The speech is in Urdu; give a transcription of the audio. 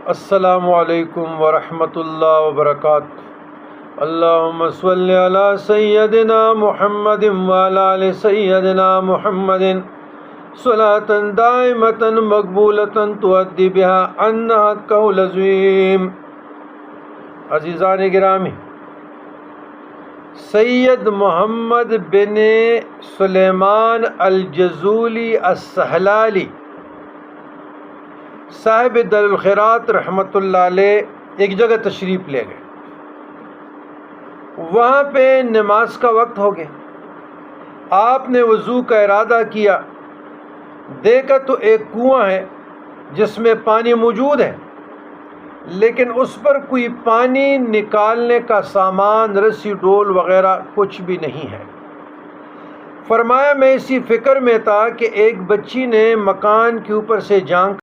السلام علیکم ورحمۃ اللہ وبرکاتہ۔ اللہم صلی علی سیدنا محمد وعلی آل سیدنا محمد صلاۃ دائمۃ مقبولۃ تؤدی بها عنا حقہ العظیم۔ عزیزان گرامی، سید محمد بن سلیمان الجزولی السہلالی صاحب دار الخیرات رحمۃ اللہ علیہ ایک جگہ تشریف لے گئے۔ وہاں پہ نماز کا وقت ہو گیا۔ آپ نے وضو کا ارادہ کیا، دیکھا تو ایک کنواں ہے جس میں پانی موجود ہے، لیکن اس پر کوئی پانی نکالنے کا سامان، رسی ڈول وغیرہ کچھ بھی نہیں ہے۔ فرمایا میں اسی فکر میں تھا کہ ایک بچی نے مکان کے اوپر سے جھانک